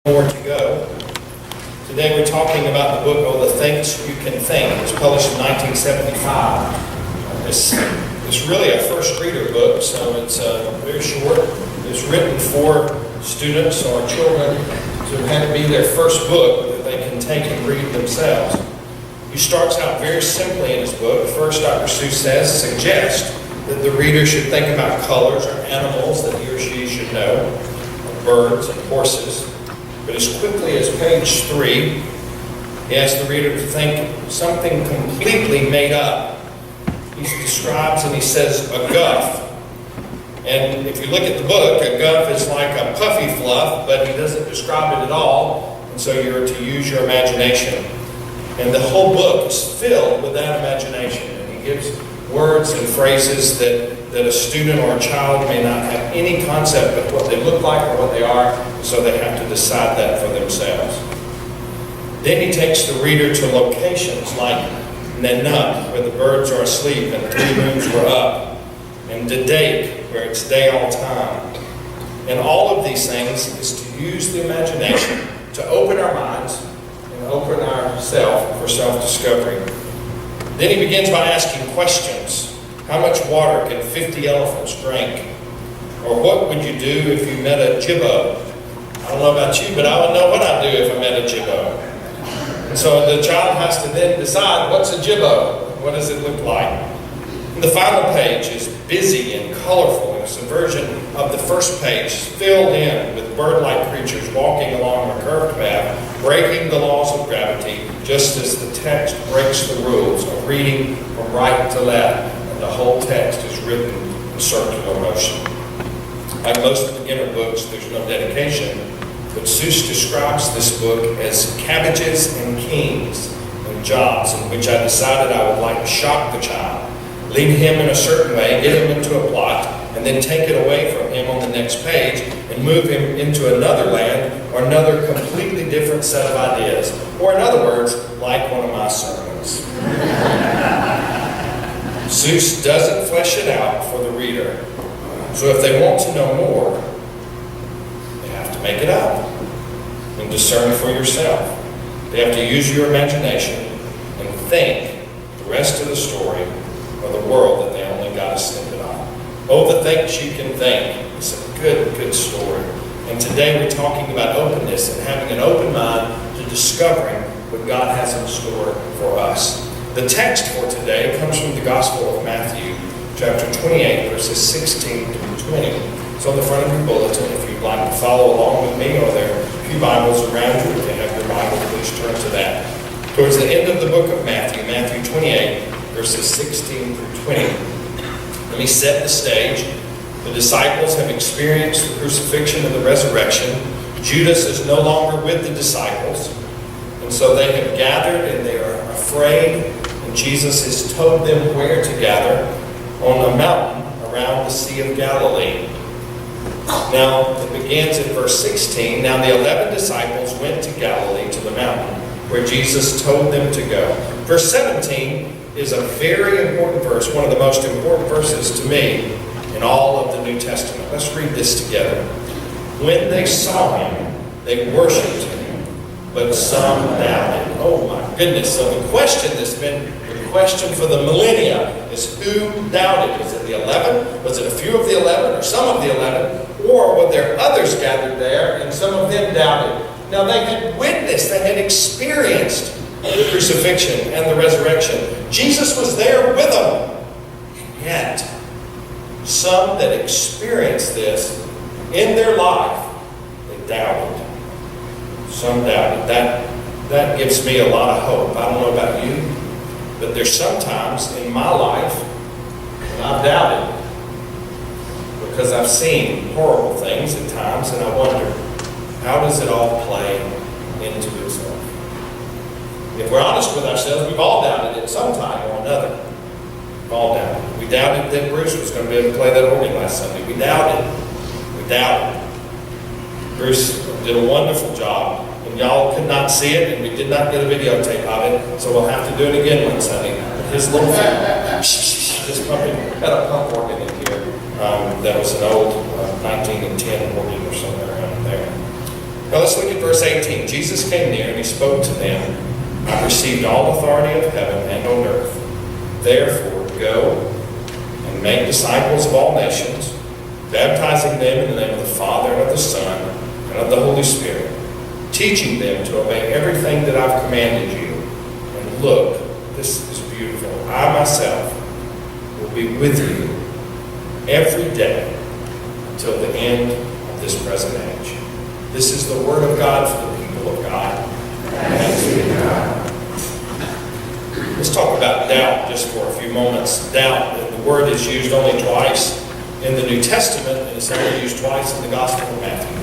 More to go. Today we're talking about the book, Oh, the Things You Can Think. It was published in 1975. It's really a first reader book, so it's very short. It's written for students or children to have it be their first book that they can take and read themselves. He starts out very simply in his book. First, Dr. Seuss suggests that the reader should think about colors or animals that he or she should know, birds and horses. But as quickly as page 3, he asks the reader to think something completely made up. He describes and he says a guff. And if you look at the book, a guff is like a puffy fluff, but he doesn't describe it at all. And so you're to use your imagination. And the whole book is filled with that imagination. And he gives words and phrases that a student or a child may not have any concept of what they look like or what they are, so they have to decide that for themselves. Then he takes the reader to locations like Nanuk, where the birds are asleep and 3 moons were up, and Dadaik, where it's day all time. And all of these things is to use the imagination to open our minds and open ourselves for self-discovery. Then he begins by asking questions. How much water can 50 elephants drink? Or what would you do if you met a gibbo? I don't know about you, but I would know what I'd do if I met a gibbo. And so the child has to then decide, what's a gibbo? What does it look like? And the final page is busy and colorful. It's a version of the first page, filled in with bird-like creatures walking along a curved path, breaking the laws of gravity, just as the text breaks the rules of reading from right to left. And the whole text is written in circular motion. Like most beginner books, there's no dedication, but Seuss describes this book as cabbages and kings and jobs in which I decided I would like to shock the child, lead him in a certain way, get him into a plot, and then take it away from him on the next page and move him into another land or another completely different set of ideas. Or in other words, like one of my sermons. Seuss doesn't flesh it out for the reader. So if they want to know more, they have to make it up and discern for yourself. They have to use your imagination and think the rest of the story or the world that they only got to send it on. Oh, the Things You Can Think. It's a good story. And today we're talking about openness and having an open mind to discovering what God has in store for us. The text for today comes from the Gospel of Matthew, chapter 28, verses 16 through 20. It's on the front of your bulletin if you'd like to follow along with me, or there are a few Bibles around you. If you have your Bible, please turn to that. Towards the end of the book of Matthew, Matthew 28, verses 16 through 20. Let me set the stage. The disciples have experienced the crucifixion and the resurrection. Judas is no longer with the disciples, and so they have gathered and they are afraid, and Jesus has told them where to gather, on a mountain around the Sea of Galilee. Now, it begins at verse 16. Now the 11 disciples went to Galilee to the mountain where Jesus told them to go. Verse 17 is a very important verse, one of the most important verses to me in all of the New Testament. Let's read this together. When they saw him, they worshipped him, but some doubted. Oh my goodness. So the question that's been the question for the millennia is, who doubted? Was it the 11? Was it a few of the 11 or some of the 11? Or were there others gathered there and some of them doubted? Now they had witnessed, they had experienced the crucifixion and the resurrection. Jesus was there with them. And yet, some that experienced this in their life, they doubted. Some doubted. That gives me a lot of hope. I don't know about you, but there's sometimes in my life when I've doubted because I've seen horrible things at times, and I wonder, how does it all play into itself? If we're honest with ourselves, we've all doubted at some time or another. We've all doubted. We doubted that Bruce was going to be able to play that organ last Sunday. We doubted. Bruce did a wonderful job. And y'all could not see it, and we did not get a videotape of it, so we'll have to do it again one Sunday. His little just pumping, had a pump organ in here. That was an old 1910 organ or something around there. Now let's look at verse 18. Jesus came near and he spoke to them. I've received all authority of heaven and on earth. Therefore, go and make disciples of all nations, baptizing them in the name of the Father and of the Son and of the Holy Spirit, teaching them to obey everything that I've commanded you. And look, this is beautiful. I myself will be with you every day until the end of this present age. This is the word of God for the people of God. Thanks be to God. Let's talk about doubt just for a few moments. Doubt, the word is used only twice in the New Testament, and it's only used twice in the Gospel of Matthew.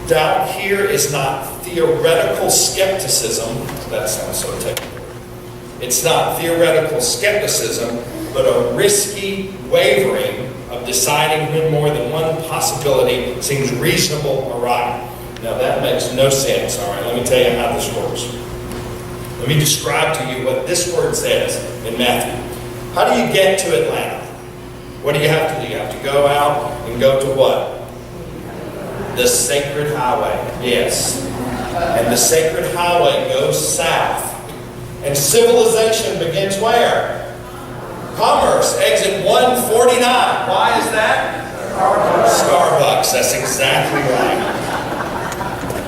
Doubt here is not theoretical skepticism. That sounds so technical. It's not theoretical skepticism, but a risky wavering of deciding when more than one possibility seems reasonable or right. Now that makes no sense. All right, let me tell you how this works. Let me describe to you what this word says in Matthew. How do you get to Atlanta? What do you have to do? You have to go out and go to what? The Sacred Highway. Yes. And the Sacred Highway goes south. And civilization begins where? Commerce, exit 149. Why is that? Starbucks. That's exactly right.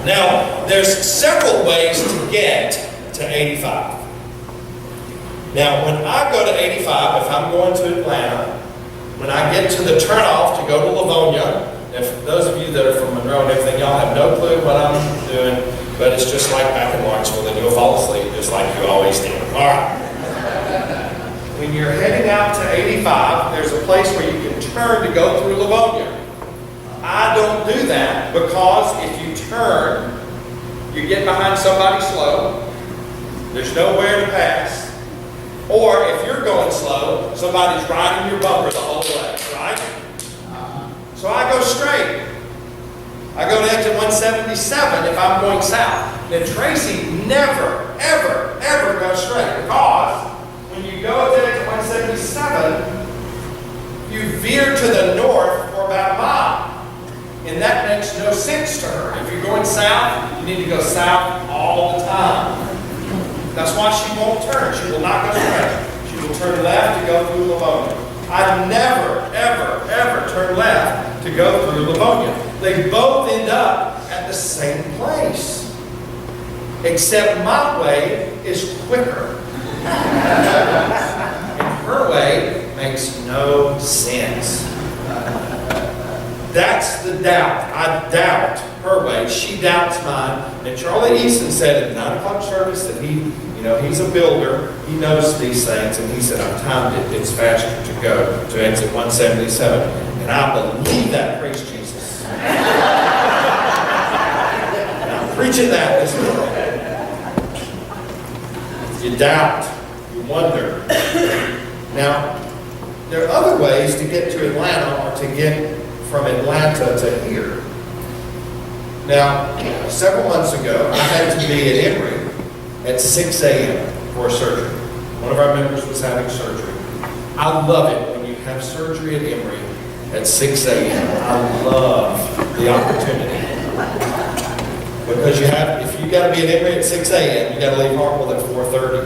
Now, there's several ways to get to 85. Now, when I go to 85, if I'm going to Atlanta, when I get to the turnoff to go to Livonia, if those of you that are from Monroe and everything, y'all have no clue what I'm doing, but it's just like back in Lawrenceville, then you'll fall asleep just like you always do. All right. When you're heading out to 85, there's a place where you can turn to go through Livonia. I don't do that because if you turn, you get behind somebody slow, there's nowhere to pass. Or if you're going slow, somebody's riding your bumper the whole way, right? So I go straight. I go to exit 177 if I'm going south. Then Tracy never, ever, ever goes straight because when you go to exit 177, you veer to the north for about a mile. And that makes no sense to her. If you're going south, you need to go south all the time. That's why she won't turn. She will not go straight. She will turn left to go through Livonia. I've never, ever, ever turned left to go through Livonia. They both end up at the same place. Except my way is quicker. And her way makes no sense. That's the doubt. I doubt her way. She doubts mine. And Charlie Easton said at the 9 o'clock service that he's a builder. He knows these things. And he said, I've timed it. It's faster to go to exit 177. And I believe that. Praise Jesus. And I'm preaching that this morning. You doubt. You wonder. Now, there are other ways to get to Atlanta or to get from Atlanta to here. Now, several months ago, I had to be at Emory at 6 a.m. for surgery. One of our members was having surgery. I love it when you have surgery at Emory at 6 a.m. I love the opportunity. Because if you got to be at Emory at 6 a.m., you got to leave Hartwell at 4:30.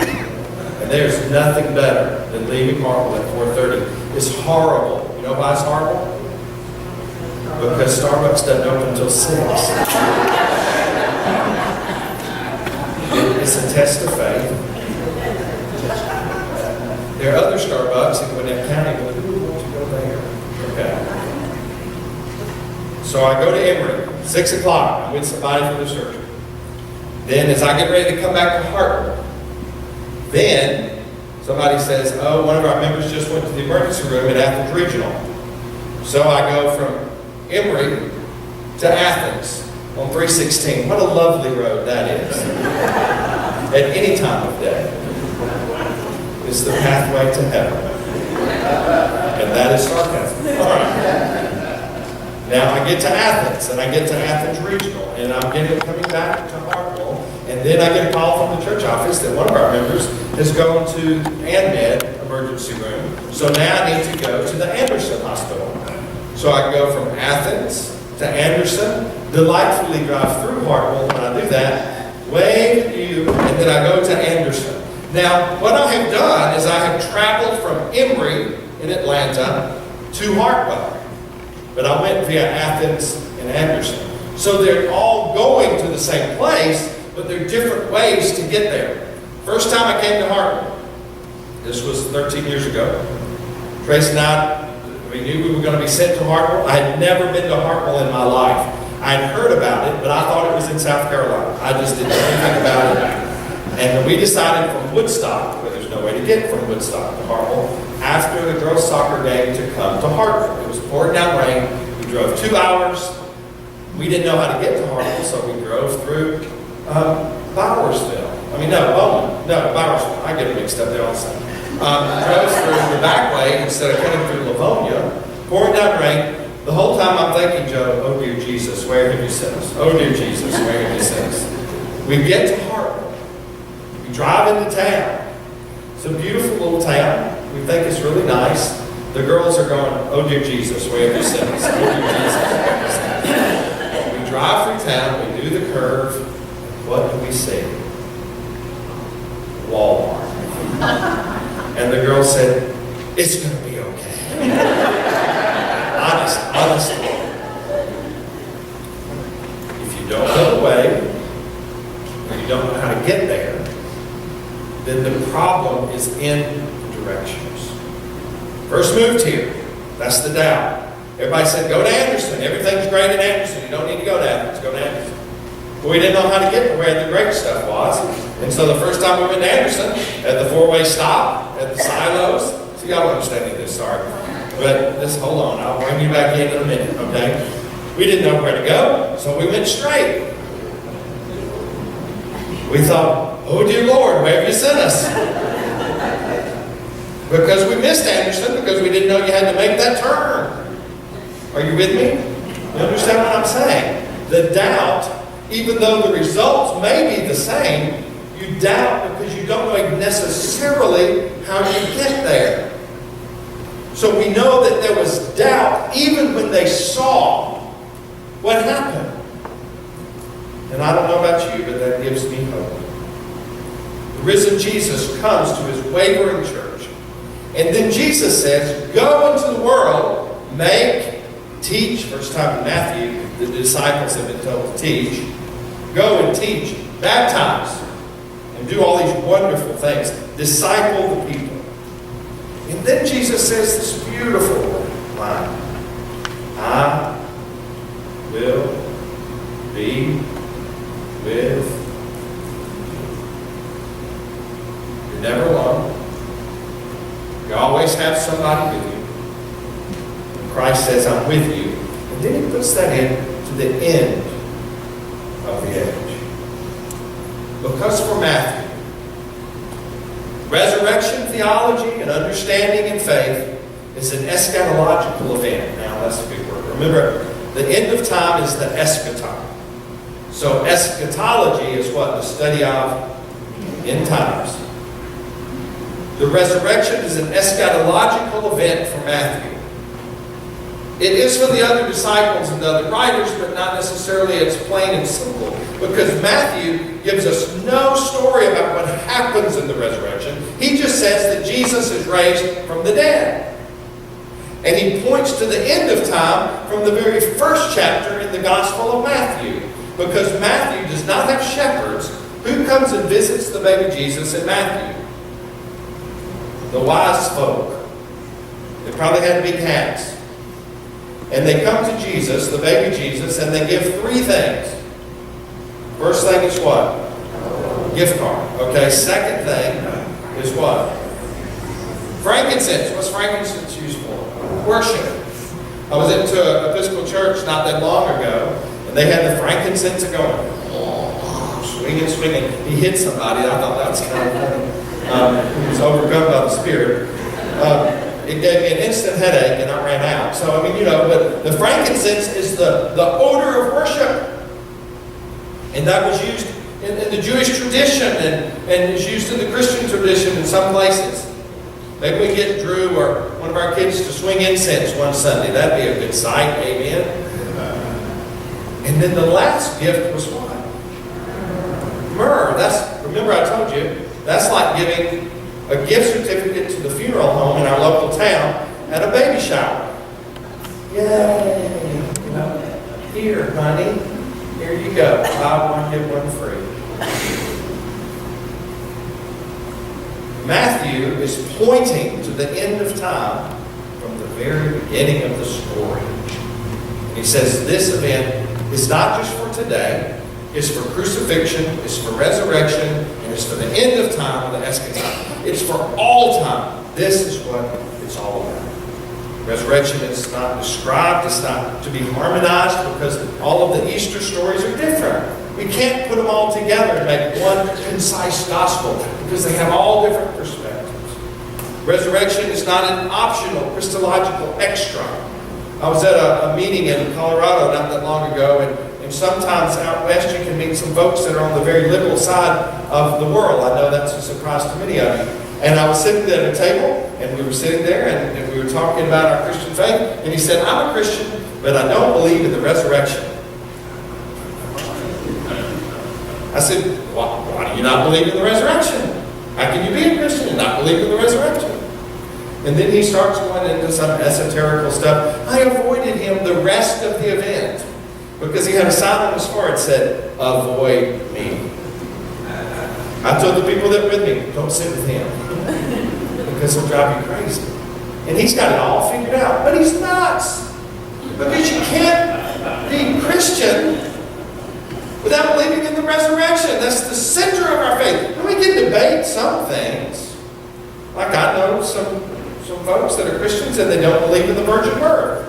And there's nothing better than leaving Hartwell at 4:30. It's horrible. You know why it's horrible? Because Starbucks doesn't open until 6. It's a test of faith. There are other Starbucks in Gwinnett County, but who wants to go there? Okay. So I go to Emory, 6 o'clock. I'm with somebody for the surgery. Then as I get ready to come back to Hartwell, then somebody says, oh, one of our members just went to the emergency room at Athens Regional. So I go from Emory to Athens on 316. What a lovely road that is. At any time of day. It's the pathway to heaven. And that is sarcasm. All right. Now I get to Athens, and I get to Athens Regional, and I'm coming back to Hartwell, and then I get a call from the church office that one of our members has gone to ANMED emergency room. So now I need to go to the Anderson Hospital. So I go from Athens to to Anderson, delightfully drive through Hartwell when I do that, wave at you, and then I go to Anderson. Now, what I have done is I have traveled from Emory in Atlanta to Hartwell. But I went via Athens and Anderson. So they're all going to the same place, but they're different ways to get there. First time I came to Hartwell, this was 13 years ago. Trace and we knew we were going to be sent to Hartwell. I had never been to Hartwell in my life. I had heard about it, but I thought it was in South Carolina. I just didn't know anything about it. And we decided from Woodstock, where there's no way to get from Woodstock to Hartwell, after the girls' soccer game to come to Hartwell. It was pouring down rain. We drove 2 hours. We didn't know how to get to Hartwell, so we drove through Bowersville. Bowersville. I get it mixed up there all the time. Drove through the back way instead of coming through Livonia, pouring down rain. The whole time I'm thinking, Joe, oh dear Jesus, where have you sent us? Oh dear Jesus, where have you sent us? We get to Hartwell. We drive into town. It's a beautiful little town. We think it's really nice. The girls are going, oh dear Jesus, where have you sent us? Oh dear Jesus, where have you sent us? We drive through town, we do the curve. What do we see? Walmart. And the girl said, it's going to be okay. Honestly. If you don't know the way, or you don't know how to get there, then the problem is in the directions. First moved here. That's the doubt. Everybody said, go to Anderson. Everything's great in Anderson. You don't need to go to Athens. Go to Anderson. But we didn't know how to get to where the great stuff was. And so the first time we went to Anderson, at the four-way stop, at the silos. So y'all understand this, sorry. But just hold on. I'll bring you back in a minute, okay? We didn't know where to go, so we went straight. We thought, oh dear Lord, where have you sent us? Because we missed Anderson, because we didn't know you had to make that turn. Are you with me? You understand what I'm saying? The doubt, even though the results may be the same, you doubt because you don't know necessarily how you get there. So we know that there was doubt even when they saw what happened. And I don't know about you, but that gives me hope. The risen Jesus comes to his wavering church. And then Jesus says, go into the world, make, teach. First time in Matthew, the disciples have been told to teach. Go and teach, baptize, and do all these wonderful things. Disciple the people. And then Jesus says this beautiful line. I will be with you. You're never alone. You always have somebody with you. And Christ says, I'm with you. And then he puts that in to the end of the age. Because for Matthew, resurrection theology and understanding and faith is an eschatological event. Now that's a big word. Remember, the end of time is the eschaton. So eschatology is what? The study of end times. The resurrection is an eschatological event for Matthew. It is for the other disciples and the other writers, but not necessarily it's plain and simple. Because Matthew gives us no story about what happens in the resurrection. He just says that Jesus is raised from the dead. And he points to the end of time from the very first chapter in the Gospel of Matthew. Because Matthew does not have shepherds. Who comes and visits the baby Jesus in Matthew? The wise folk. They probably had big hats. And they come to Jesus, the baby Jesus, and they give three things. First thing is what? Gift card. Okay, second thing is what? Frankincense. What's frankincense used for? Worship. I was into an Episcopal church not that long ago, and they had the frankincense going. Swinging. He hit somebody. I thought that was kind of funny. He was overcome by the Spirit. It gave me an instant headache, and I ran out. So, but the frankincense is the odor of worship. And that was used in the Jewish tradition, and is used in the Christian tradition in some places. Maybe we get Drew or one of our kids to swing incense one Sunday. That'd be a good sight. Amen. then the last gift was what? Myrrh. Remember I told you, that's like giving a gift certificate to the funeral home in our local town at a baby shower. Yay! You know, here, honey, here you go. Buy one, get one free. Matthew is pointing to the end of time from the very beginning of the story. And he says this event is not just for today, it's for crucifixion, it's for resurrection, and it's for the end of time, the eschaton. It's for all time. This is what it's all about. Resurrection is not described, it's not to be harmonized, because all of the Easter stories are different. We can't put them all together and make one concise gospel, because they have all different perspectives. Resurrection is not an optional Christological extra. I was at a meeting in Colorado not that long ago, and sometimes out west you can meet some folks that are on the very liberal side of the world. I know that's a surprise to many of you. And I was sitting there at a table, and we were sitting there, and we were talking about our Christian faith, and he said, I'm a Christian, but I don't believe in the resurrection. I said, why do you not believe in the resurrection? How can you be a Christian and not believe in the resurrection? And then he starts going into some esoterical stuff. I avoided him the rest of the event because he had a sign on his forehead that said, avoid me. I told the people that were with me, don't sit with him because he'll drive you crazy. And he's got it all figured out, but he's nuts. Because you can't be Christian without believing in the resurrection. That's the center of our faith. And we can debate some things. Like I know some folks that are Christians and they don't believe in the virgin birth.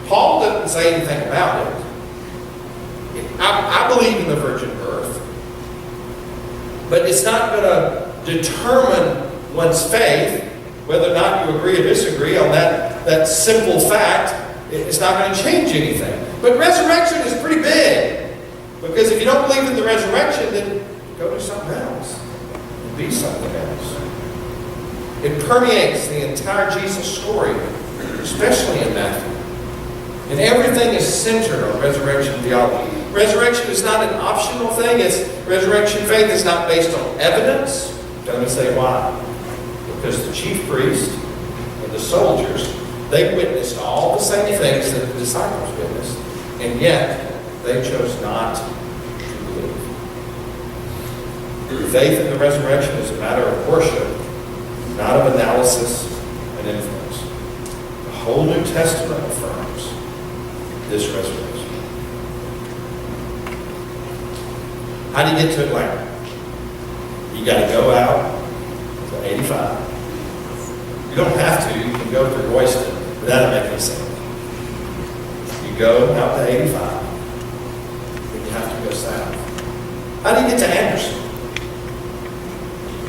Paul doesn't say anything about it. I believe in the virgin birth. But it's not going to determine one's faith, whether or not you agree or disagree on that simple fact. It's not going to change anything. But resurrection is pretty big. Because if you don't believe in the resurrection, then go do something else. Be something else. It permeates the entire Jesus story, especially in Matthew. And everything is centered on resurrection theology. Resurrection is not an optional thing. Resurrection faith is not based on evidence. Let me say why. Because the chief priest and the soldiers, they witnessed all the same things that the disciples witnessed. And yet, they chose not to believe. Faith in the resurrection is a matter of worship, not of analysis and influence. The whole New Testament affirms this resurrection. How do you get to Atlanta? You got to go out to 85. You don't have to. You can go through Royston, but that doesn't make any sense. You go out to 85. You have to go south. How do you get to Anderson?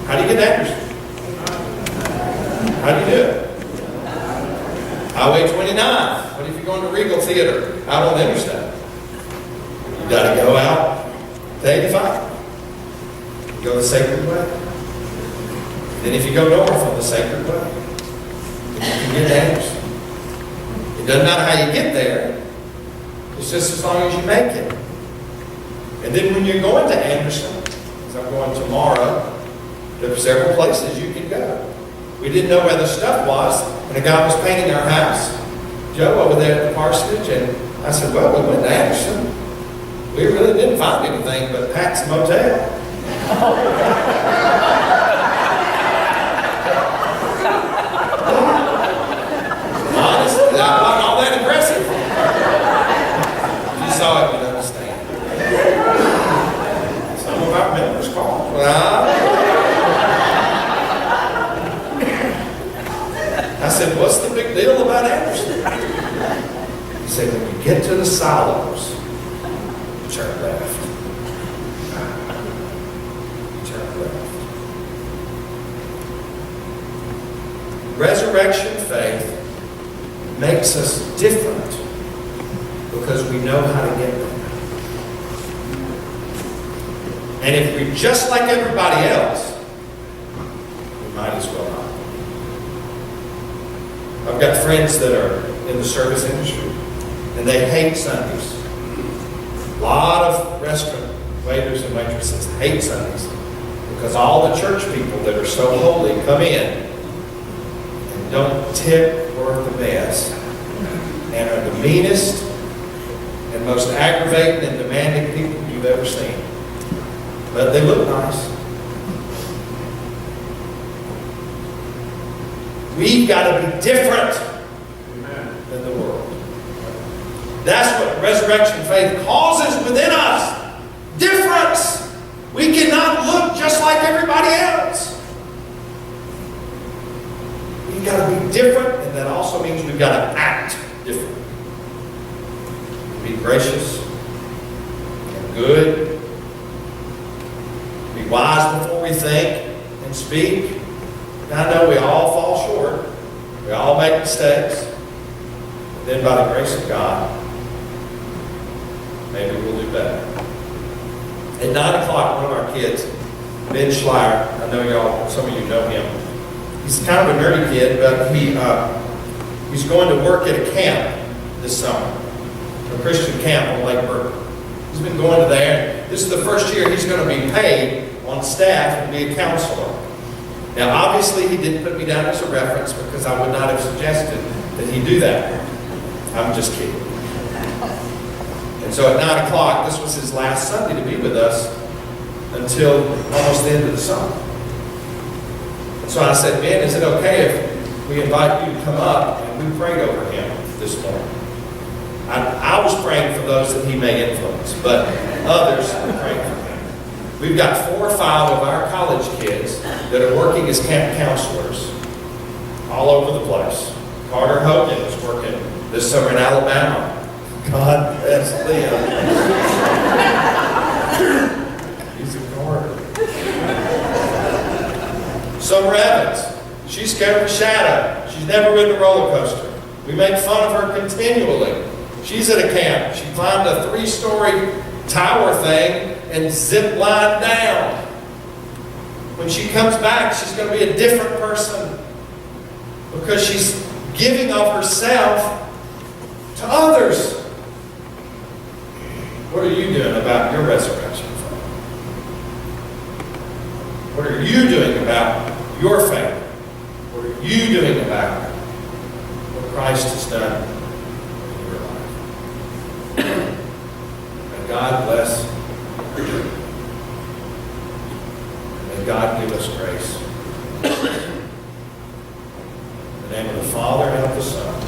How do you get to Anderson? How do you do it? Highway 29. What if you're going to Regal Theater out on the interstate? You got to go out to 85. You go the Sacred Way. Then if you go north on the Sacred Way, you can get to Anderson. It doesn't matter how you get there. It's just as long as you make it. And then when you're going to Anderson, as I'm going tomorrow, there are several places you can go. We didn't know where the stuff was, and a guy was painting our house, Joe, over there at the parsonage, and I said, well, we went to Anderson. We really didn't find anything but Pat's Motel. Honestly, that wasn't all that impressive. If you saw it, you'd understand. Some of our members called. I said, what's the big deal about Anderson? He said, when you get to the silos, turn left. Turn left. Resurrection faith makes us different because we know how to get there. And if we're just like everybody else, we might as well not. I've got friends that are in the service industry, and they hate Sundays. A lot of restaurant waiters and waitresses hate Sundays because all the church people that are so holy come in and don't tip worth the best and are the meanest and most aggravating and demanding people you've ever seen. But they look nice. We've got to be different than the world. That's what resurrection faith causes within us. Difference. We cannot look just like everybody else. We've got to be different, and that also means we've got to act different. Be gracious and good. Be wise before we think and speak. And I know we all fall short. We all make mistakes. But then by the grace of God, maybe we'll do better. At 9 o'clock, one of our kids, Ben Schleier, I know y'all, some of you know him. He's kind of a nerdy kid, but he's going to work at a camp this summer, a Christian camp on Lake Burton. He's been going to there. This is the first year he's going to be paid on staff and be a counselor. Now, obviously, he didn't put me down as a reference because I would not have suggested that he do that. I'm just kidding. And so at 9 o'clock, this was his last Sunday to be with us until almost the end of the summer. And so I said, Ben, is it okay if we invite you to come up and we prayed over him this morning? I was praying for those that he may influence, but others were praying for him. We've got 4 or 5 of our college kids that are working as camp counselors all over the place. Carter Hogan is working this summer in Alabama. God bless Liam. He's a Carter. Summer Evans, she's scared of a shadow. She's never ridden a roller coaster. We make fun of her continually. She's at a camp. She climbed a 3-story tower thing and zip line down. When she comes back, she's going to be a different person because she's giving of herself to others. What are you doing about your resurrection? What are you doing about your faith? What are you doing about what Christ has done in your life? May God bless. May God give us grace. In the name of the Father and of the Son